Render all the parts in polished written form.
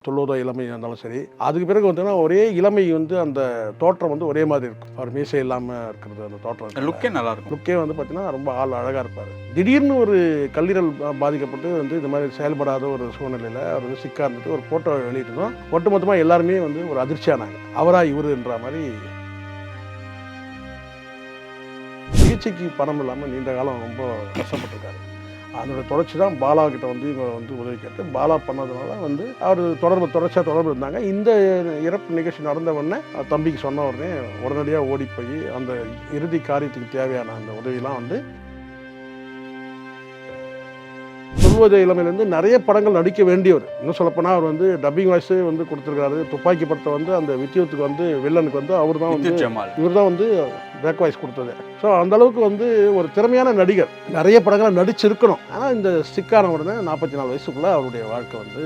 தொண்ணூறு இளமை இருந்தாலும் சரி. அதுக்கு பிறகு பார்த்தீங்கன்னா ஒரே இளமை வந்து அந்த தோற்றம் வந்து ஒரே மாதிரி இருக்கும். அவர் மீசை இல்லாமல் இருக்கிறது அந்த தோற்றம் லுக்கே நல்லா இருக்கும். லுக்கே வந்து பார்த்தீங்கன்னா ரொம்ப அழகாக இருப்பார். திடீர்னு ஒரு கல்லீரல் பாதிக்கப்பட்டு வந்து இந்த மாதிரி செயல்படாத ஒரு சூழ்நிலையில் அவர் வந்து சிக்கா இருந்துட்டு ஒரு ஃபோட்டோ வெளியிட்டதும் ஒட்டுமொத்தமாக எல்லாருமே வந்து ஒரு அதிர்ச்சியானாங்க. அவரா இவருன்ற மாதிரி. சிகிச்சைக்கு பணம் இல்லாமல் நீண்ட காலம் ரொம்ப கஷ்டப்பட்டிருக்காரு. அதோட தொடர்ச்சி தான் பாலா கிட்ட வந்து இவங்க வந்து உதவி கேட்டு பாலா பண்ணதுனால வந்து அவர் தொடர்ச்சியாக தொடர்பு இருந்தாங்க. இந்த இறப்பு நிகழ்ச்சி நடந்த உடனே தம்பிக்கு சொன்ன உடனே உடனடியாக ஓடி போய் அந்த இறுதி காரியத்துக்கு தேவையான அந்த உதவியெல்லாம் வந்து சொல்வது இளமையிலேருந்து நிறைய படங்கள் நடிக்க வேண்டியவர். இன்னும் சொல்லப்போனால் அவர் வந்து டப்பிங் வாய்ஸே வந்து கொடுத்துருக்காரு. துப்பாக்கி படத்தை வந்து அந்த வித்தியத்துக்கு வந்து வில்லனுக்கு வந்து அவர் தான் வந்து இவர் தான் வந்து பேக் வாய்ஸ் கொடுத்தது. ஸோ அந்த அளவுக்கு வந்து ஒரு திறமையான நடிகர். நிறைய படங்களை நடிச்சிருக்கணும். ஆனால் இந்த சிக்கான உடனே 44 வயசுக்குள்ளே அவருடைய வாழ்க்கை வந்து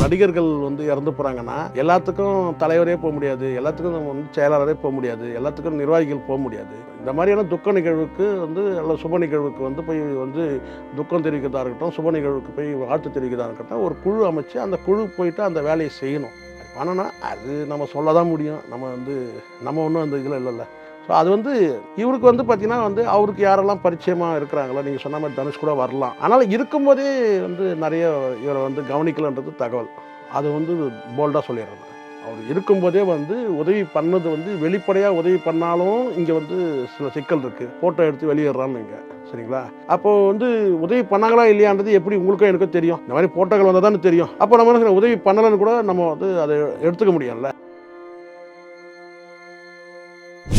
நடிகர்கள் வந்து இறந்து போகிறாங்கன்னா எல்லாத்துக்கும் தலைவரே போக முடியாது, எல்லாத்துக்கும் நம்ம வந்து செயலாளரே போக முடியாது, எல்லாத்துக்கும் நிர்வாகிகள் போக முடியாது. இந்த மாதிரியான துக்க நிகழ்வுக்கு வந்து அல்ல சுப நிகழ்வுக்கு வந்து போய் வந்து துக்கம் தெரிவிக்கிறதா இருக்கட்டும், சுப நிகழ்வுக்கு போய் வாழ்த்து தெரிவிக்கிறதா இருக்கட்டும், ஒரு குழு அமைச்சு அந்த குழு போயிட்டு அந்த வேலையை செய்யணும். ஆனால் அது நம்ம சொல்ல தான் முடியும். நம்ம ஒன்றும் அந்த இதில் இல்லைல்ல. ஸோ அது வந்து இவருக்கு வந்து பார்த்தீங்கன்னா வந்து அவருக்கு யாரெல்லாம் பரிச்சயமாக இருக்கிறாங்களோ நீங்கள் சொன்ன மாதிரி தனுஷ் கூட வரலாம். ஆனால் இருக்கும்போதே வந்து நிறைய இவரை வந்து கவனிக்கலன்றது தகவல். அது வந்து போல்டாக சொல்லிடுறது. அவர் இருக்கும்போதே வந்து உதவி பண்ணது வந்து வெளிப்படையாக உதவி பண்ணாலும் இங்கே வந்து சில சிக்கல் இருக்குது. ஃபோட்டோ எடுத்து வெளியிடுறான்னு இங்கே சரிங்களா. அப்போது வந்து உதவி பண்ணாங்களா இல்லையான்றது எப்படி உங்களுக்கும் எனக்கும் தெரியும். இந்த மாதிரி ஃபோட்டோக்கள் வந்தால் தானே தெரியும். அப்போ நம்ம உதவி பண்ணலன்னு கூட நம்ம வந்து அதை எடுத்துக்க முடியும்ல.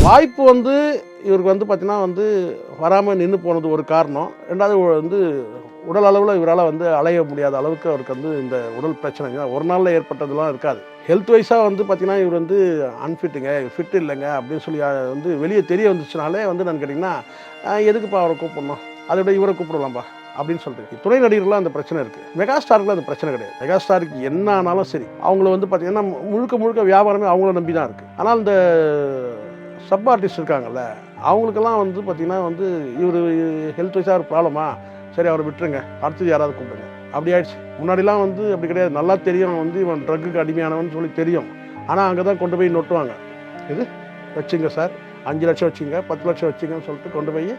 வாய்ப்பு வந்து இவருக்கு வந்து பார்த்தீங்கன்னா வந்து வராமல் நின்று போனது ஒரு காரணம். ரெண்டாவது வந்து உடல் அளவில் இவரால் வந்து அலைய முடியாத அளவுக்கு அவருக்கு வந்து இந்த உடல் பிரச்சனைங்க ஒரு நாளில் ஏற்பட்டதெல்லாம் இருக்காது. ஹெல்த் வைஸாக வந்து பார்த்தீங்கன்னா இவர் வந்து அன்ஃபிட்டுங்க, ஃபிட் இல்லைங்க அப்படின்னு சொல்லி வந்து வெளியே தெரிய வந்துச்சுனாலே வந்து நான் கேட்டிங்கன்னா எதுக்குப்பா அவரை கூப்பிடணும், அதை விட இவரை கூப்பிடலாம்ப்பா அப்படின்னு சொல்லிட்டு துணை நடிகர்களாக அந்த பிரச்சனை இருக்குது. மெகாஸ்டாருக்குலாம் அந்த பிரச்சனை கிடையாது. மெகாஸ்டாருக்கு என்ன ஆனாலும் சரி அவங்கள வந்து பார்த்தீங்கன்னா முழுக்க வியாபாரமே அவங்கள நம்பி தான் இருக்குது. ஆனால் இந்த சப் ஆர்டிஸ்ட் இருக்காங்கல்ல அவங்களுக்கெல்லாம் வந்து பார்த்திங்கன்னா வந்து இவர் ஹெல்த் வைஸாக ஒரு ப்ராப்ளமா, சரி அவரை விட்டுருங்க, அடுத்தது யாராவது கூப்பிடுங்க அப்படி ஆயிடுச்சு. முன்னாடிலாம் வந்து அப்படி கிடையாது. நல்லா தெரியும் வந்து இவன் ட்ரக்குக்கு அடிமையானவன் சொல்லி தெரியும். ஆனால் அங்கே தான் கொண்டு போய் நொட்டுவாங்க. இது வச்சுங்க சார், 5 லட்சம் வச்சுங்க, 10 லட்சம் வச்சுங்கன்னு சொல்லிட்டு கொண்டு போய்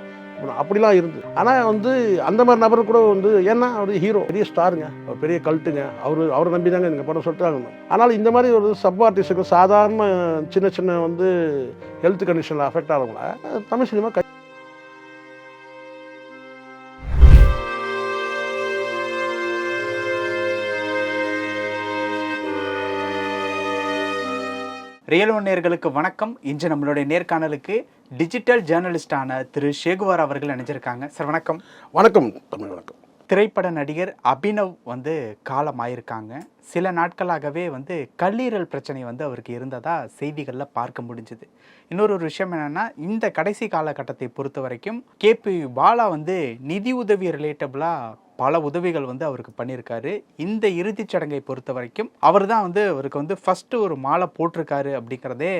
அப்படிலாம் இருந்து. ஆனால் வந்து அந்த மாதிரி நபர் கூட வந்து ஏன்னா அவர் ஹீரோ, பெரிய ஸ்டாருங்க, அவர் பெரிய கல்ட்டுங்க, அவரை நம்பி தாங்க நீங்கள் படம் சொல்லிட்டாங்க. ஆனால் இந்த மாதிரி ஒரு சப் ஆர்டிஸ்ட்டுக்கு சாதாரண சின்ன வந்து ஹெல்த் கண்டிஷனில் அஃபெக்ட் ஆகிறவங்கள தமிழ் சினிமா ரியல் ஒன் நேயர்களுக்கு வணக்கம். இன்று நம்மளுடைய நேர்காணலுக்கு டிஜிட்டல் ஜேர்னலிஸ்டான திரு ஷேகுவார் அவர்கள் இணைஞ்சிருக்காங்க. சார் வணக்கம். வணக்கம் தமிழ். வணக்கம். திரைப்பட நடிகர் அபினவ் வந்து காலமாயிருக்காங்க. சில நாட்களாகவே வந்து கல்லீரல் பிரச்சனை வந்து அவருக்கு இருந்ததா செய்திகளில் பார்க்க முடிஞ்சுது. இன்னொரு விஷயம் என்னென்னா, இந்த கடைசி காலகட்டத்தை பொறுத்த வரைக்கும் கேபி பாலா வந்து நிதி உதவி ரிலேட்டபிளாக பல உதவிகள் வந்து அவருக்கு பண்ணியிருக்காரு. இந்த இறுதிச் சடங்கை பொறுத்த வரைக்கும் அவர் தான் வந்து அவருக்கு வந்து ஃபஸ்ட்டு ஒரு மாலை போட்டிருக்காரு அப்படிங்கிறதே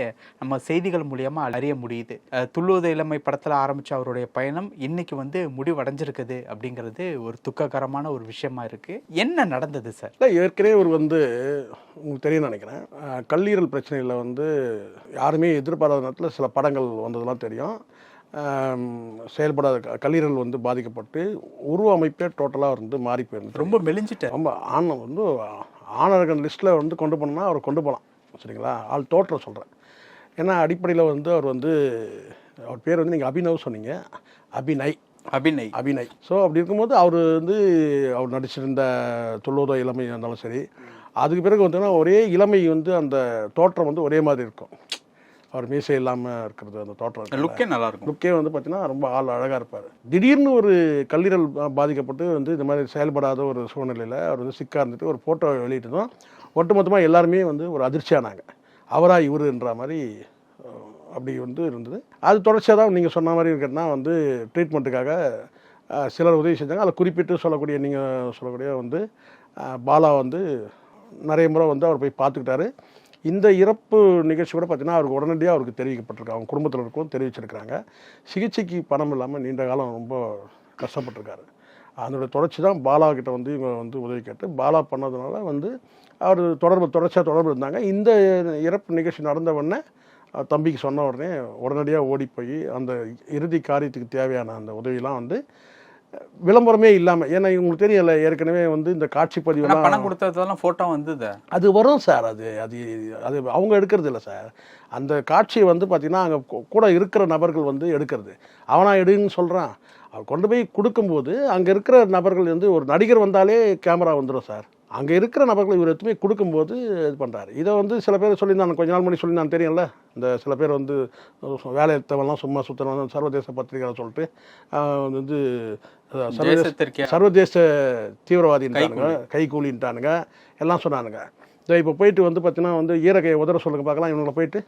நம்ம செய்திகள் மூலியமாக அறிய முடியுது. துள்ளுவது இளமை படத்தில் ஆரம்பித்த அவருடைய பயணம் இன்னைக்கு வந்து முடிவடைஞ்சிருக்குது அப்படிங்கிறது ஒரு துக்ககரமான ஒரு விஷயமா இருக்குது. என்ன நடந்தது சார்? இல்லை, ஏற்கனவே ஒரு வந்து உங்களுக்கு தெரியும் நினைக்கிறேன், கல்லீரல் பிரச்சனையில் வந்து யாருமே எதிர்பாராத நேரத்தில் சில படங்கள் வந்ததெல்லாம் தெரியும். செயல்படாத கல்லீரல் வந்து பாதிக்கப்பட்டு உருவ அமைப்பே டோட்டலாக வந்து மாறி போயிருந்து ரொம்ப மெலிஞ்சிட்டு ரொம்ப வந்து ஆணர்கள் லிஸ்ட்டில் வந்து கொண்டு போனோம்னா அவர் கொண்டு போகலாம் சரிங்களா. ஆள் டோட்டலாக சொல்கிறேன். ஏன்னா அடிப்படையில் வந்து அவர் பேர் வந்து நீங்கள் அபினவ் சொன்னீங்க, அபிநய். ஸோ அப்படி இருக்கும்போது அவர் நடிச்சிருந்த தொண்ணூறு இளமை இருந்தாலும் சரி. அதுக்கு பிறகு வந்துன்னா ஒரே இளமை வந்து அந்த தோற்றம் வந்து ஒரே மாதிரி இருக்கும். அவர் மீசை இல்லாமல் இருக்கிறது அந்த தோற்றம் லுக்கே நல்லா இருக்கும். லுக்கே வந்து பார்த்தீங்கன்னா ரொம்ப அழகாக இருப்பார். திடீர்னு ஒரு கல்லீரல் பாதிக்கப்பட்டு வந்து இந்த மாதிரி செயல்படாத ஒரு சூழ்நிலையில் அவர் வந்து சிக்கா இருந்துட்டு ஒரு ஃபோட்டோ வெளியிட்டதும் ஒட்டுமொத்தமாக எல்லாருமே வந்து ஒரு அதிர்ச்சியானாங்க. அவரா இவருன்ற மாதிரி அப்படி வந்து இருந்தது. அது தொடர்ச்சியாக தான் நீங்கள் சொன்ன மாதிரி இருக்கன்னா வந்து ட்ரீட்மெண்ட்டுக்காக சிலர் உதவி செஞ்சாங்க. அதை குறிப்பிட்டு நீங்கள் சொல்லக்கூடிய வந்து பாலா வந்து நிறைய முறை வந்து அவர் போய் பார்த்துக்கிட்டாரு. இந்த இறப்பு நிகழ்ச்சி கூட பார்த்தீங்கன்னா அவருக்கு உடனடியாக அவருக்கு தெரிவிக்கப்பட்டிருக்கு. அவங்க குடும்பத்தில் தெரிவிச்சிருக்கிறாங்க. சிகிச்சைக்கு பணம் இல்லாமல் நீண்ட காலம் ரொம்ப கஷ்டப்பட்டிருக்காரு. அதனுடைய தொடர்ச்சி தான் பாலா கிட்ட வந்து இவங்க வந்து உதவி கேட்டு பாலா பண்ணதுனால வந்து அவர் தொடர்ச்சியாக தொடர்பு இருந்தாங்க. இந்த இறப்பு நிகழ்ச்சி நடந்த உடனே தம்பிக்கு சொன்ன உடனே உடனடியாக ஓடி போய் அந்த இறுதி காரியத்துக்கு தேவையான அந்த உதவியெல்லாம் வந்து விளம்பரமே இல்லாமல், ஏன்னா இவங்களுக்கு தெரியல ஏற்கனவே வந்து இந்த காட்சி பதிவு பணம் கொடுத்ததெல்லாம் ஃபோட்டோ வந்தது அது வரும் சார். அது அது அது அவங்க எடுக்கிறது இல்லை சார். அந்த காட்சியை வந்து பார்த்திங்கன்னா அங்கே கூட இருக்கிற நபர்கள் வந்து எடுக்கிறது. அவனா எடுன்னு சொல்கிறான். அவர் கொண்டு போய் கொடுக்கும்போது அங்கே இருக்கிற நபர்கள் வந்து ஒரு நடிகர் வந்தாலே கேமரா வந்துடும் சார். அங்கே இருக்கிற நபர்கள் இவர் எதுவுமே கொடுக்கும்போது இது பண்ணுறாரு. இதை வந்து சில பேர் சொல்லியிருந்தாங்க, கொஞ்ச நாள் முன்னாடி சொல்லியிருந்தாங்க தெரியல. இந்த சில பேர் வந்து வேலை எடுத்தவெல்லாம் சும்மா சுற்றுறவங்க சர்வதேச பத்திரிகை சொல்லிட்டு வந்து சர்வதேச தீவிரவாதின்ட்டானுங்க, கைகூலின்ட்டானுங்க எல்லாம் சொன்னானுங்க. இப்போ போயிட்டு வந்து பார்த்தீங்கன்னா வந்து ஈரக்கையை உதற சொல்லுங்க பார்க்கலாம். இவங்களை போயிட்டு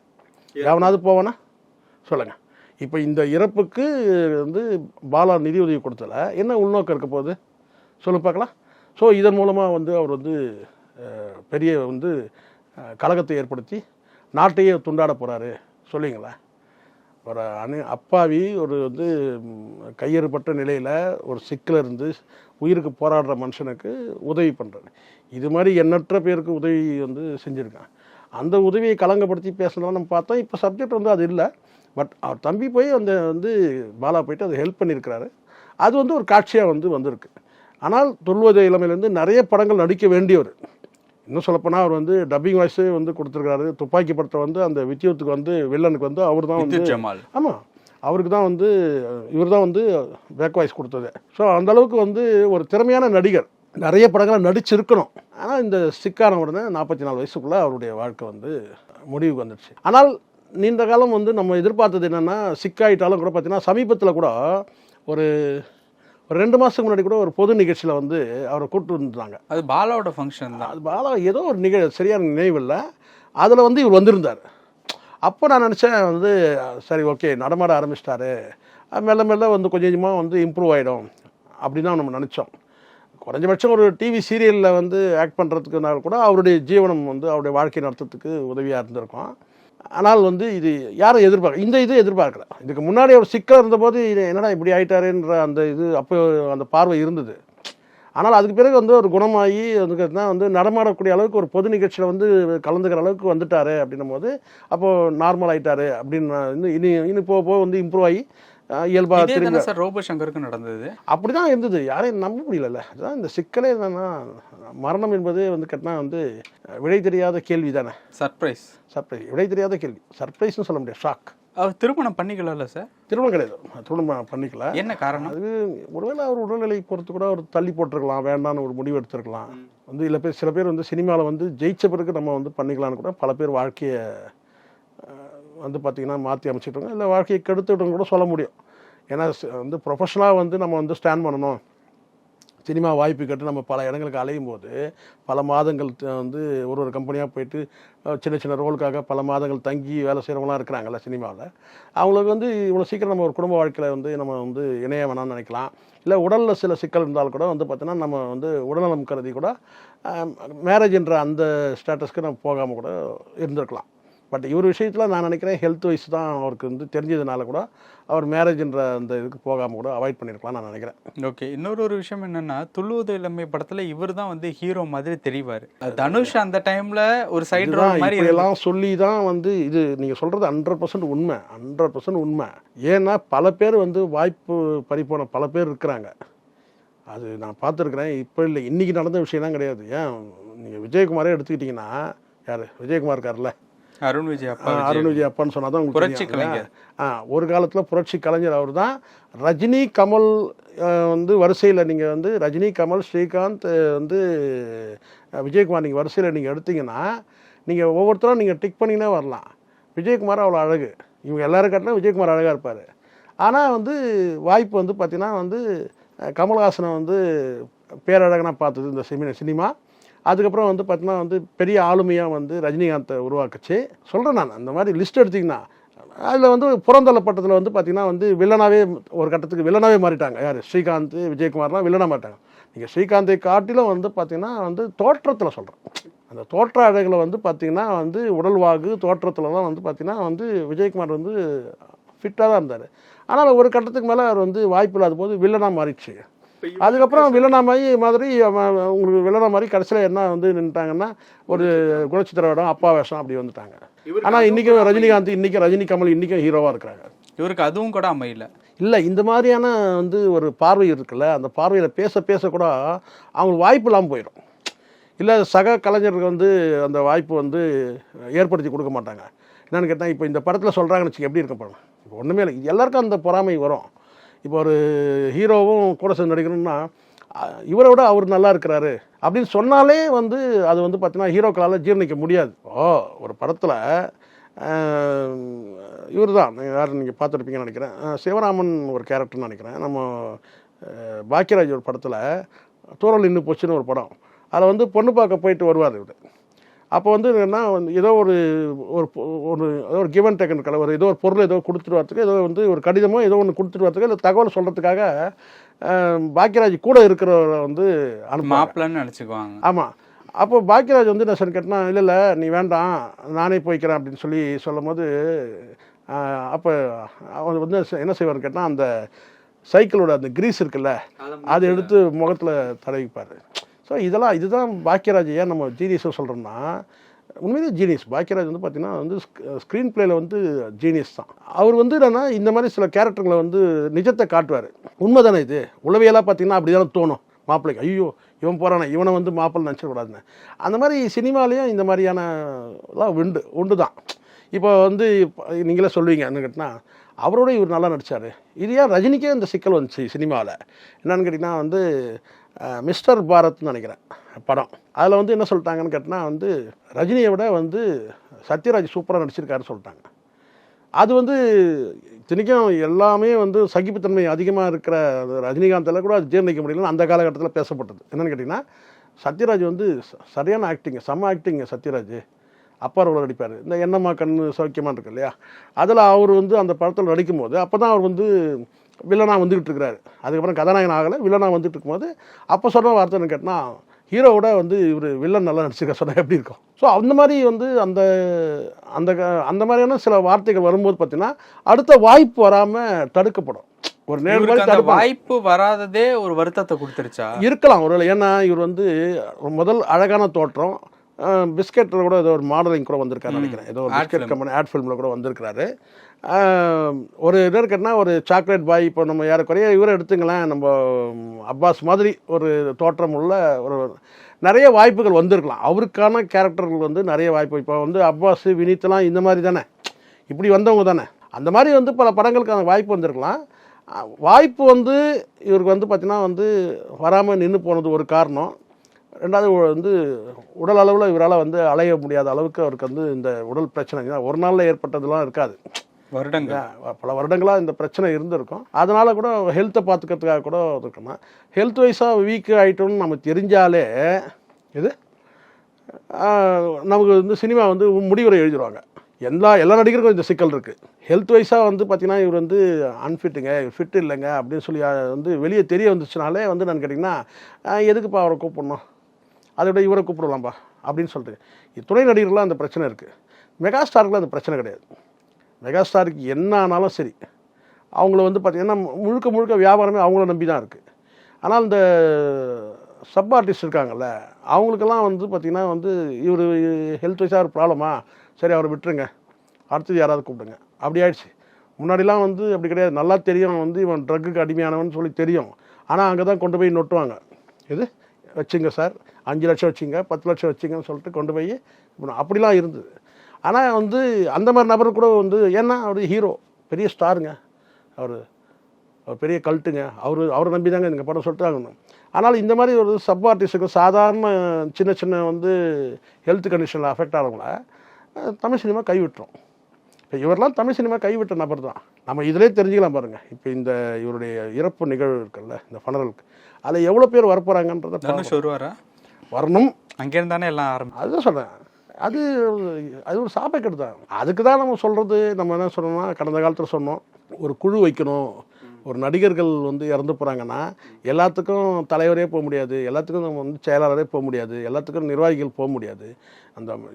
எவனாவது போவானா சொல்லுங்கள். இப்போ இந்த இறப்புக்கு வந்து பாலா நிதி உதவி கொடுத்தல என்ன உள்நோக்கம் இருக்க போகுது சொல்லு பார்க்கலாம். ஸோ இதன் மூலமாக வந்து அவர் வந்து பெரிய வந்து கலகத்தை ஏற்படுத்தி நாட்டையே துண்டாட போகிறாரு சொல்லிங்களேன். ஒரு அப்பாவி ஒரு வந்து கையறுபட்ட நிலையில் ஒரு சிக்கல இருந்து உயிருக்கு போராடுற மனுஷனுக்கு உதவி பண்ணுறாரு. இது மாதிரி எண்ணற்ற பேருக்கு உதவி வந்து செஞ்சுருக்கான். அந்த உதவியை கலங்கப்படுத்தி பேசுனதெல்லாம் நம்ம பார்த்தோம். இப்போ சப்ஜெக்ட் வந்து அது இல்லை. பட் அவர் தம்பி போய் அந்த வந்து பாலா போயிட்டு அதை ஹெல்ப் பண்ணியிருக்கிறாரு. அது வந்து ஒரு காட்சியாக வந்து வந்திருக்கு. ஆனால் தொல்வதை இளமையிலேருந்து நிறைய படங்கள் நடிக்க வேண்டியவர். இன்னும் சொல்லப்போனால் அவர் வந்து டப்பிங் வாய்ஸே வந்து கொடுத்துருக்காரு. துப்பாக்கி படத்தை வந்து அந்த வித்யுத்துக்கு வந்து வில்லனுக்கு வந்து அவர் தான் வந்து ஆமாம் அவருக்கு தான் வந்து இவர் தான் வந்து பேக் வாய்ஸ் கொடுத்தது. ஸோ அந்தளவுக்கு வந்து ஒரு திறமையான நடிகர். நிறைய படங்களை நடிச்சிருக்கணும். ஆனால் இந்த சிக்கான உடனே 44 வயசுக்குள்ளே அவருடைய வாழ்க்கை வந்து முடிவுக்கு வந்துடுச்சு. ஆனால் நீண்ட காலம் வந்து நம்ம எதிர்பார்த்தது என்னென்னா, சிக்காயிட்டாலும் கூட பார்த்தீங்கன்னா சமீபத்தில் கூட ஒரு 2 மாதத்துக்கு முன்னாடி கூட ஒரு பொது நிகழ்ச்சியில் வந்து அவரை கூப்பிட்டு வந்துட்டாங்க. அது பாலாவோட ஃபங்க்ஷன் தான். அது பாலா ஏதோ ஒரு சரியான நினைவில்லை. அதில் வந்து இவர் வந்திருந்தார். அப்போ நான் நினச்சேன் வந்து சரி ஓகே நடமாட ஆரம்பிச்சிட்டாரு, மெல்ல மெல்ல வந்து கொஞ்சம் கொஞ்சமாக வந்து இம்ப்ரூவ் ஆகிடும் அப்படி தான் நம்ம நினச்சோம். குறைஞ்சபட்சம் ஒரு டிவி சீரியலில் வந்து ஆக்ட் பண்ணுறதுக்குனால கூட அவருடைய ஜீவனம் வந்து அவருடைய வாழ்க்கை நடத்துறதுக்கு உதவியாக இருந்திருக்கும். ஆனால் வந்து இது யாரும் இது எதிர்பார்க்கல. இதுக்கு முன்னாடி அவர் சிக்கல் இருந்தபோது என்னடா இப்படி ஆகிட்டாருன்ற அந்த இது அப்போ அந்த பார்வை இருந்தது. ஆனால் அதுக்கு பிறகு வந்து ஒரு குணமாகி வந்து நடமாடக்கூடிய அளவுக்கு ஒரு பொது நிகழ்ச்சியில் வந்து கலந்துக்கிற அளவுக்கு வந்துட்டாரு அப்படின்னும் போது அப்போது நார்மல் ஆகிட்டாரு அப்படின்னு இனி போக வந்து இம்ப்ரூவ் ஆகி இயல்பாக திரும்ப சார் ரோபோ சங்கருக்கு நடந்தது. அப்படி தான் இருந்தது. யாரையும் நம்ப முடியல. அதுதான் இந்த சிக்கலே என்னன்னா, மரணம் என்பது வந்து கேட்டினா வந்து விடை தெரியாத கேள்வி தானே. சர்ப்ரைஸ் விடை தெரியாத கேள்வி. சர்ப்ரைஸ்னு சொல்ல முடியாது, ஷாக். அவர் திருமணம் பண்ணிக்கல சார். திருமணம் கிடையாது, திருமணம் பண்ணிக்கல. என்ன காரணம்? அது ஒருவேளை அவர் உடல்நிலை பொறுத்து கூட அவர் தள்ளி போட்டிருக்கலாம், வேண்டான்னு ஒரு முடிவு எடுத்திருக்கலாம். வந்து இல்லை சில பேர் வந்து சினிமாவில் வந்து ஜெயிச்ச பிறகு நம்ம வந்து பண்ணிக்கலான்னு கூட பல பேர் வாழ்க்கையை வந்து பார்த்திங்கன்னா மாற்றி அமைச்சிட்டோங்க, இல்லை வாழ்க்கையை கெடுத்துட்டோங்க கூட சொல்ல முடியும். ஏன்னா வந்து ப்ரொஃபஷனலாக வந்து நம்ம வந்து ஸ்டாண்ட் பண்ணணும், சினிமா வாய்ப்பு கேட்டு நம்ம பல இடங்களுக்கு அலையும் போது பல மாதங்கள் வந்து ஒரு கம்பெனியாக போயிட்டு சின்ன சின்ன ரோலுக்காக பல மாதங்கள் தங்கி வேலை செய்கிறவங்களாம் இருக்கிறாங்கல்ல சினிமாவில். அவங்களுக்கு வந்து இவ்வளோ சீக்கிரம் நம்ம ஒரு குடும்ப வாழ்க்கையில் வந்து நம்ம வந்து இணைய வேணாம்னு நினைக்கலாம். இல்லை உடலில் சில சிக்கல் இருந்தால் கூட வந்து பார்த்தீங்கன்னா நம்ம வந்து உடல்நலம் கருதி கூட மேரேஜ்ன்ற அந்த ஸ்டேட்டஸ்க்கு நம்ம போகாமல் கூட இருந்திருக்கலாம். பட் இவர் விஷயத்தில் நான் நினைக்கிறேன் ஹெல்த் வைஸ் தான் அவருக்கு வந்து தெரிஞ்சதுனால கூட அவர் மேரேஜ்ன்ற அந்த இதுக்கு போகாமல் கூட அவாய்ட் பண்ணியிருக்கலாம் நான் நினைக்கிறேன். ஓகே, இன்னொரு விஷயம் என்னென்னா, துள்ளுவது இளமை படத்தில் இவர் தான் வந்து ஹீரோ மாதிரி தெரிவார். தனுஷ் அந்த டைமில் ஒரு சைடு ரோல் மாதிரி எல்லாம் சொல்லி தான் வந்து இது நீங்கள் சொல்கிறது 100% உண்மை, 100% உண்மை. ஏன்னா பல பேர் வந்து வாய்ப்பு பறிப்போன பல பேர் இருக்கிறாங்க. அது நான் பார்த்துருக்குறேன். இப்போ இல்லை, இன்றைக்கி நடந்த விஷயம்லாம் கிடையாது. ஏன் நீங்கள் விஜயகுமாரே எடுத்துக்கிட்டிங்கன்னா, யார் விஜயகுமார் இருக்கார்ல, அருண் விஜய் அப்பான்னு சொன்னால் தான் உங்களுக்கு ஒரு காலத்தில் புரட்சி கலைஞர் அவர் தான். ரஜினி கமல் வந்து வரிசையில் நீங்கள் வந்து ரஜினி கமல் ஸ்ரீகாந்த் வந்து விஜயகுமார் நீங்கள் வரிசையில் நீங்கள் எடுத்திங்கன்னா நீங்கள் ஒவ்வொருத்தரும் நீங்கள் டிக் பண்ணினே வரலாம். விஜயகுமார் அவ்வளோ அழகு, இவங்க எல்லோரும் காட்டிலும் விஜயகுமார் அழகாக இருப்பார். ஆனால் வந்து வாய்ப்பு வந்து பார்த்திங்கன்னா வந்து கமல்ஹாசனை வந்து பேரழகனாக பார்த்தது இந்த சினிமா. அதுக்கப்புறம் வந்து பார்த்தீங்கன்னா வந்து பெரிய ஆளுமையாக வந்து ரஜினிகாந்தை உருவாக்குச்சு. சொல்கிறேன் நான், அந்த மாதிரி லிஸ்ட் எடுத்திங்கன்னா அதில் வந்து புறந்தள்ளப்பட்டதில் வந்து பார்த்திங்கன்னா வந்து வில்லனாகவே ஒரு கட்டத்துக்கு வில்லனாகவே மாறிட்டாங்க. யார்? ஸ்ரீகாந்த் விஜயகுமார்லாம் வில்லனாக மாறிட்டாங்க. நீங்கள் ஸ்ரீகாந்தை காட்டிலும் வந்து பார்த்திங்கன்னா வந்து தோற்றத்தில் சொல்கிறேன், அந்த தோற்ற அழகில் வந்து பார்த்திங்கன்னா வந்து உடல்வாகு தோற்றத்துலலாம் வந்து பார்த்திங்கன்னா வந்து விஜயகுமார் வந்து ஃபிட்டாக தான் இருந்தார். ஆனால் ஒரு கட்டத்துக்கு மேலே அவர் வந்து வாய்ப்பு இல்லாத போது வில்லனாக மாறிடுச்சு. அதுக்கப்புறம் வில்லனா மாதிரி உங்களுக்கு வில்லனா மாதிரி கடைசியில் என்ன வந்து நின்றுட்டாங்கன்னா ஒரு குணச்சித்திர வேடம் அப்பா வேஷம் அப்படி வந்துட்டாங்க. ஆனால் இன்றைக்கும் ரஜினிகாந்த், இன்றைக்கும் ரஜினி கமல் இன்றைக்கும் ஹீரோவாக இருக்கிறாங்க. இவருக்கு அதுவும் கூட அமையல. இல்லை, இந்த மாதிரியான வந்து ஒரு பார்வை இருக்குல்ல, அந்த பார்வையில் பேச பேச கூட அவங்களுக்கு வாய்ப்பு இல்லாமல் போயிடும். இல்லை சக கலைஞருக்கு வந்து அந்த வாய்ப்பு வந்து ஏற்படுத்தி கொடுக்க மாட்டாங்க. என்னென்னு கேட்டால் இப்போ இந்த படத்தில் சொல்கிறாங்கன்னு வச்சுக்க எப்படி இருக்க படம். இப்போ ஒன்றுமே இல்லை, எல்லாருக்கும் அந்த பொறாமை வரும். இப்போ ஒரு ஹீரோவும் கூட சேர்ந்து நடிக்கணும்னா இவரை விட அவர் நல்லா இருக்கிறாரு அப்படின்னு சொன்னாலே வந்து அது வந்து பார்த்தீங்கன்னா ஹீரோக்களால் ஜீர்ணிக்க முடியாது. ஒரு படத்தில் இவர் தான் யார் நீங்கள் பார்த்துருப்பீங்கன்னு நினைக்கிறேன், சிவராமன் ஒரு கேரக்டர்னு நினைக்கிறேன். நம்ம பாக்கியராஜ் ஒரு படத்தில் தூரல் நின்று போச்சுன்னு ஒரு படம், அதில் வந்து பொண்ணு பார்க்க போயிட்டு வருவார் இவர். அப்போ வந்து என்னென்னா ஏதோ ஒரு ஒரு கிவ் அண்ட் டேக்கன் கலை, ஏதோ ஒரு பொருள் ஏதோ கொடுத்துட்டு வரதுக்கு, ஏதோ வந்து ஒரு கடிதமோ ஏதோ ஒன்று கொடுத்துட்டு வரதுக்கு, இல்லை தகவல் சொல்கிறதுக்காக பாக்கியராஜ் கூட இருக்கிறவரை வந்து மாப்பிள்ளைன்னு நினச்சிக்குவாங்க. ஆமாம். அப்போ பாக்கியராஜ் வந்து என்ன சார் கேட்டால், இல்லை நீ வேண்டாம் நானே போய்க்கிறேன் அப்படின்னு சொல்லும் போது அப்போ அவர் வந்து என்ன செய்வார்னு கேட்டால் அந்த சைக்கிளோட அந்த கிரீஸ் இருக்குல்ல அதை எடுத்து முகத்தில் தடவிப்பார். ஸோ இதுதான் பாக்கியராஜ். ஏன் நம்ம ஜீனியஸை சொல்கிறோம்னா உண்மையிலே ஜீனியஸ் பாக்கியராஜ் வந்து பார்த்திங்கன்னா வந்து ஸ்க்ரீன் பிளேயில் வந்து ஜீனியஸ் தான். அவர் வந்து என்னென்னா இந்த மாதிரி சில கேரக்டர்களை வந்து நிஜத்தை காட்டுவார். உண்மை தானே இது, உளவியலாக பார்த்திங்கன்னா அப்படி தானே தோணும் மாப்பிள்ளைக்கு, ஐயோ இவன் போகிறானே இவனை வந்து மாப்பிள்ளை நினச்சிடக்கூடாதுன்னு. அந்த மாதிரி சினிமாலேயும் இந்த மாதிரியானலாம் உண்டு தான். இப்போ வந்து நீங்களே சொல்லுவீங்க என்ன கேட்டிங்கன்னா அவரோட இவர் நல்லா நடித்தார். இது ஏன் ரஜினிக்கே இந்த சிக்கல் வந்துச்சு சினிமாவில் என்னன்னு கேட்டிங்கன்னா வந்து மிஸ்டர் பாரத்னு நினைக்கிறேன் படம். அதில் வந்து என்ன சொல்லிட்டாங்கன்னு கேட்டால் வந்து ரஜினியை விட வந்து சத்யராஜ் சூப்பராக நடிச்சிருக்காருன்னு சொல்லிட்டாங்க. அது வந்து இத்தனைக்கும் எல்லாமே வந்து சகிப்புத்தன்மை அதிகமாக இருக்கிற ரஜினிகாந்தில் கூட அது ஜீர்ணிக்க முடியலன்னு அந்த காலகட்டத்தில் பேசப்பட்டது. என்னென்னு கேட்டிங்கன்னா சத்யராஜ் வந்து சரியான ஆக்டிங்கு, செம்ம ஆக்டிங்கு சத்யராஜ். அப்பா ரோல் நடிப்பார், இந்த என்னம்மா கண்ணு சௌக்கியமாக இருக்கு இல்லையா, அதில் அவர் வந்து அந்த படத்தில் நடிக்கும்போது அப்போ தான் அவர் வந்து வில்லனாக வந்துக்கிட்டு இருக்கிறாரு. அதுக்கப்புறம் கதாநாயகன் ஆகலை, வில்லனாக வந்துட்டு இருக்கும்போது அப்போ சொன்ன வார்த்தைன்னு கேட்டால் ஹீரோவோட வந்து இவர் வில்லன் நல்லா நடிச்சிருக்க சொன்னால் எப்படி இருக்கும். ஸோ அந்த மாதிரி வந்து அந்த அந்த அந்த மாதிரியான சில வார்த்தைகள் வரும்போது பார்த்தீங்கன்னா அடுத்த வாய்ப்பு வராமல் தடுக்கப்படும். ஒரு நேர்மையான வாய்ப்பு வராததே ஒரு வருத்தத்தை கொடுத்துருச்சா இருக்கலாம் ஒரு. ஏன்னா இவர் வந்து முதல் அழகான தோற்றம், பிஸ்கெட்டில் கூட ஏதோ ஒரு மாடலிங் கூட வந்திருக்காரு நினைக்கிறேன், ஏதோ ஒரு பிஸ்கெட் கம்பெனி ஆட் ஃபிலிமில் கூட வந்திருக்கிறாரு. ஒரு என்ன இருக்குன்னா ஒரு சாக்லேட் பாய். இப்போ நம்ம யாருக்குறைய இவரை எடுத்துங்களேன், நம்ம அப்பாஸ் மாதிரி ஒரு தோற்றம் உள்ள ஒரு நிறைய வாய்ப்புகள் வந்திருக்கலாம். அவருக்கான கேரக்டர்கள் வந்து நிறைய வாய்ப்பு. இப்போ வந்து அப்பாஸ் வினீத்லாம் இந்த மாதிரி தானே, இப்படி வந்தவங்க தானே. அந்த மாதிரி வந்து பல படங்களுக்கான வாய்ப்பு வந்திருக்கலாம். வாய்ப்பு வந்து இவருக்கு வந்து பார்த்திங்கன்னா வந்து வராமல் நின்று போனது ஒரு காரணம். ரெண்டாவது வந்து உடல் அளவில் இவரால் வந்து அலைய முடியாத அளவுக்கு அவருக்கு வந்து இந்த உடல் பிரச்சனை ஒரு நாளில் ஏற்பட்டதெல்லாம் இருக்காது, பல வருடங்களாக இந்த பிரச்சனை இருந்திருக்கும். அதனால் கூட ஹெல்த்தை பார்த்துக்கிறதுக்காக கூட இருக்கணும். ஹெல்த் வைஸாக வீக் ஆகிட்டோம்னு நம்ம தெரிஞ்சாலே இது நமக்கு வந்து சினிமா வந்து முடிவுரை எழுதிடுவாங்க. எல்லா நடிகருக்கும் இந்த சிக்கல் இருக்குது. ஹெல்த் வைஸாக வந்து பார்த்திங்கன்னா இவர் வந்து அன்ஃபிட்டுங்க, ஃபிட் இல்லைங்க அப்படின்னு சொல்லி வந்து வெளியே தெரிய வந்துச்சுனாலே வந்து நான் கேட்டிங்கன்னா எதுக்குப்பா அவரை கூப்பிடணும், அதை விட இவரை கூப்பிடலாம்ப்பா அப்படின்னு சொல்லிட்டு துணை நடிகர்களாக அந்த பிரச்சனை இருக்குது. மெகாஸ்டாருக்குலாம் அந்த பிரச்சனை கிடையாது. மெகாஸ்டாருக்கு என்ன ஆனாலும் சரி அவங்கள வந்து பார்த்திங்கன்னா முழுக்க வியாபாரமே அவங்கள நம்பி தான் இருக்குது. ஆனால் இந்த சப் ஆர்டிஸ்ட் இருக்காங்கல்ல அவங்களுக்கெல்லாம் வந்து பார்த்திங்கன்னா வந்து இவர் ஹெல்த் வைஸாக ஒரு ப்ராப்ளமா, சரி அவரை விட்டுருங்க, அடுத்தது யாராவது கூப்பிடுங்க அப்படி ஆயிடுச்சு. முன்னாடிலாம் வந்து அப்படி கிடையாது. நல்லா தெரியும் வந்து இவன் ட்ரக்குக்கு அடிமையானவன் சொல்லி தெரியும். ஆனால் அங்கே தான் கொண்டு போய் நொட்டுவாங்க, இது வச்சுங்க சார் 5 லட்சம் வச்சுங்க 10 லட்சம் வச்சுங்கன்னு சொல்லிட்டு கொண்டு போய் அப்படிலாம் இருந்தது. ஆனால் வந்து அந்த மாதிரி நபர் கூட வந்து ஏன்னா அவர் ஹீரோ, பெரிய ஸ்டாருங்க, அவர் பெரிய கல்ட்டுங்க, அவரை நம்பி தாங்க இந்த படம் சொல்லிட்டாங்க. ஆனால் இந்த மாதிரி ஒரு சப் ஆர்டிஸ்ட்டுக்கு சாதாரண சின்ன வந்து ஹெல்த் கண்டிஷனில் அஃபெக்ட் ஆகிறவங்கள தமிழ் சினிமா கைவிட்டுரும். இப்போ இவரெல்லாம் தமிழ் சினிமா கைவிட்ட நபர் தான். நம்ம இதிலே தெரிஞ்சுக்கலாம் பாருங்கள். இப்போ இந்த இவருடைய இறப்பு நிகழ்வு இருக்குல்ல இந்த ஃபனரலுக்கு, அதில் எவ்வளோ பேர் வரப்போகிறாங்கன்றத வரணும். அங்கேருந்தானே எல்லாம் அதுதான் சொல்கிறேன். அது ஒரு சாப்பைக்கெடு தான். அதுக்கு தான் நம்ம சொல்கிறது. நம்ம என்ன சொன்னோம்னா கடந்த காலத்தில் சொன்னோம், ஒரு குழு வைக்கணும். ஒரு நடிகர்கள் வந்து இறந்து போகிறாங்கன்னா எல்லாத்துக்கும் தலைவரே போக முடியாது, எல்லாத்துக்கும் நம்ம வந்து செயலாளரே போக முடியாது, எல்லாத்துக்கும் நிர்வாகிகள் போக முடியாது.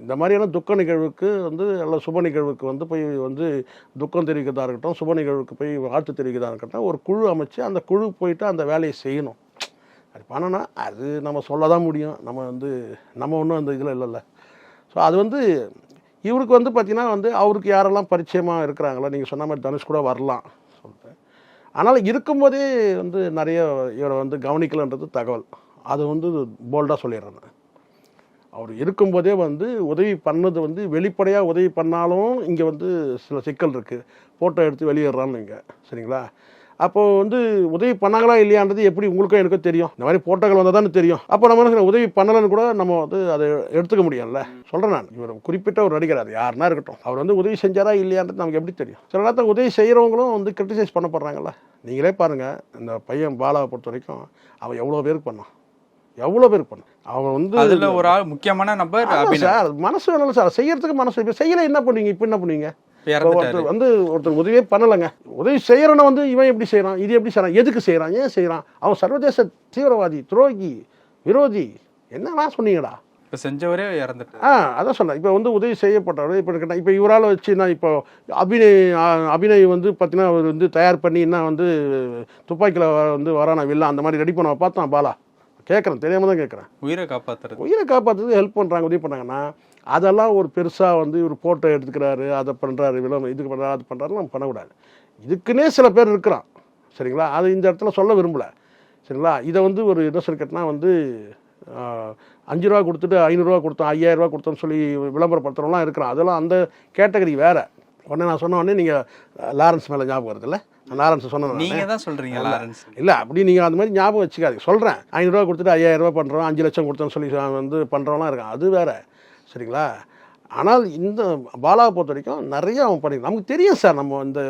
இந்த மாதிரியான துக்க நிகழ்வுக்கு வந்து எல்லாம் சுப நிகழ்வுக்கு வந்து போய் வந்து துக்கம் தெரிவிக்கிறதா இருக்கட்டும், சுப நிகழ்வுக்கு போய் வாழ்த்து தெரிவிக்கிறதா இருக்கட்டும், ஒரு குழு அமைச்சு அந்த குழு போயிட்டு அந்த வேலையை செய்யணும். அது பண்ணனா அது நம்ம சொல்ல தான் முடியும். நம்ம ஒன்றும் அந்த இதில் இல்லைல்ல. ஸோ அது வந்து இவருக்கு வந்து பார்த்திங்கன்னா வந்து அவருக்கு யாரெல்லாம் பரிச்சயமாக இருக்கிறாங்களோ, நீங்கள் சொன்ன மாதிரி தனுஷ் கூட வரலாம் சொல்லிட்டு. ஆனால் இருக்கும்போதே வந்து நிறைய இவரை வந்து கவனிக்கலைன்றது தகவல். அது வந்து போல்டாக சொல்லிடுறேன் நான். அவர் இருக்கும்போதே வந்து உதவி பண்ணது வந்து வெளிப்படையாக உதவி பண்ணாலும் இங்கே வந்து சில சிக்கல் இருக்குது. ஃபோட்டோ எடுத்து வெளியிடுறான்னு இங்கே சரிங்களா. அப்போது வந்து உதவி பண்ணாங்களா இல்லையான்றது எப்படி உங்களுக்கும் எனக்கும் தெரியும். இந்த மாதிரி ஃபோட்டோக்கள் வந்தால் தானே தெரியும். அப்போ நம்ம உதவி பண்ணலைன்னு கூட நம்ம வந்து அதை எடுத்துக்க முடியும்ல. சொல்கிறேன் நான், இவர் குறிப்பிட்ட ஒரு நடிகர், அது யாருன்னா இருக்கட்டும், அவர் வந்து உதவி செஞ்சாரா இல்லையான்றது நமக்கு எப்படி தெரியும். சில நேரத்தில் உதவி செய்கிறவங்களும் வந்து கிரிட்டிசைஸ் பண்ணப்படுறாங்கல்ல. நீங்களே பாருங்கள், இந்த பையன் பாலாவை பொறுத்த வரைக்கும் அவன் எவ்வளோ பேருக்கு பண்ணான், எவ்வளோ பேருக்கு பண்ணான். அவன் வந்து அதில் ஒரு ஆள் முக்கியமான நபர் சார். மனசு வேணும் சார், செய்யறதுக்கு மனசு. இப்போ செய்யலை என்ன பண்ணுவீங்க? இப்போ என்ன பண்ணுவீங்க? ஒருத்தர் உதவியே பண்ணலைங்க, உதவி செய்யறவன வந்து இவன் எப்படி செய்யறான், இது எப்படி செய்யறான், எதுக்கு செய்யறான், ஏன் செய்யறான், அவன் சர்வதேச தீவிரவாதி, துரோகி, விரோதி, என்னவா சொன்னீங்கடா? இப்போ செஞ்சவரே இறந்துட்டு. அதான் சொன்னேன். இப்போ வந்து உதவி செய்யப்பட்டவர் இப்போ இவரால் வச்சு நான் இப்போ அபிநய் வந்து பார்த்தீங்கன்னா அவர் வந்து தயார் பண்ணி என்ன வந்து துப்பாக்கியில் வந்து வரானா வில்ல அந்த மாதிரி ரெடி பண்ண பார்த்தான் பாலா. கேட்குறேன், தெரியாமல் தான் கேட்குறேன். உயிரை காப்பாற்றுறது ஹெல்ப் பண்ணுறாங்க, உதவி பண்ணாங்கன்னா அதெல்லாம் ஒரு பெருசாக வந்து இவர் ஃபோட்டோ எடுத்துக்கிறாரு, அதை பண்ணுறாரு, இதுக்கு பண்ணுறாரு, அது பண்ணுறாரு, நம்ம பண்ணக்கூடாது. இதுக்குன்னே சில பேர் இருக்கிறான் சரிங்களா. அது இந்த இடத்துல சொல்ல விரும்பலை சரிங்களா. இதை வந்து ஒரு என்ன சொல்லி கேட்டால் வந்து 5 ரூபா கொடுத்துட்டு 500 ரூபா கொடுத்தோம், 5000 ரூபா கொடுத்தோன்னு சொல்லி விளம்பரப்படுத்துறவங்களாம் இருக்கிறான். அதெல்லாம் அந்த கேட்டகரி வேறு. உடனே நான் சொன்ன உடனே நீங்கள் லாரன்ஸ் மேலே ஞாபகம் வருது இல்லை? லாரன்ஸ் சொன்னேன், நீங்கள் தான் சொல்கிறீங்க லாரன்ஸ் இல்லை. அப்படி நீங்கள் அந்த மாதிரி ஞாபகம் வச்சுக்காது. சொல்கிறேன், 500 ரூபா கொடுத்துட்டு 5000 ரூபா பண்ணுறோம், 5 லட்சம் கொடுத்தோன்னு சொல்லி வந்து பண்ணுறவங்களாம் இருக்கான், அது வேறு சரிங்களா. ஆனால் இந்த பாலாவை பொறுத்த வரைக்கும் நிறைய அவன் பண்ணி நமக்கு தெரியும் சார். நம்ம இந்த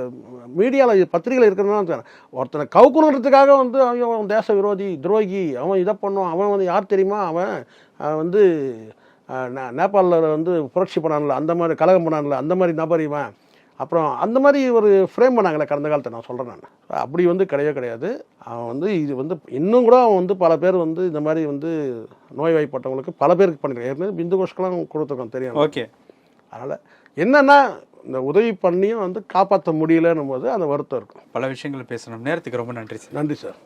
மீடியாவில் பத்திரிகையில் இருக்கிறதுனால ஒருத்தனை கவுக்கணுன்றதுக்காக வந்து அவன் தேச விரோதி, துரோகி, அவன் இதை பண்ணுவான், அவன் வந்து யார் தெரியுமா, அவன் வந்து நேபாளில் வந்து புரட்சி பண்ணான்ல, அந்த மாதிரி கலகம் பண்ணான்ல, அந்த மாதிரி நபர் இவன். அப்புறம் அந்த மாதிரி ஒரு ஃப்ரேம் பண்ணாங்களே கடந்த காலத்தை. நான் சொல்கிறேன், நான் அப்படி வந்து கிடையாது. அவன் வந்து இது வந்து இன்னும் கூட அவன் வந்து பல பேர் வந்து இந்த மாதிரி வந்து நோய்வாய்ப்பட்டவங்களுக்கு பல பேருக்கு பண்ணிருக்கான். ஏற்கனவே பிந்து கோஷ்கெல்லாம் கொடுத்துருக்கோம் தெரியும். ஓகே. அதனால் என்னென்னா இந்த உதவி பண்ணியும் வந்து காப்பாற்ற முடியலன்னும் போது அந்த வருத்தம் இருக்கும். பல விஷயங்கள் பேசணும். நேரத்துக்கு ரொம்ப நன்றி சார். நன்றி சார்.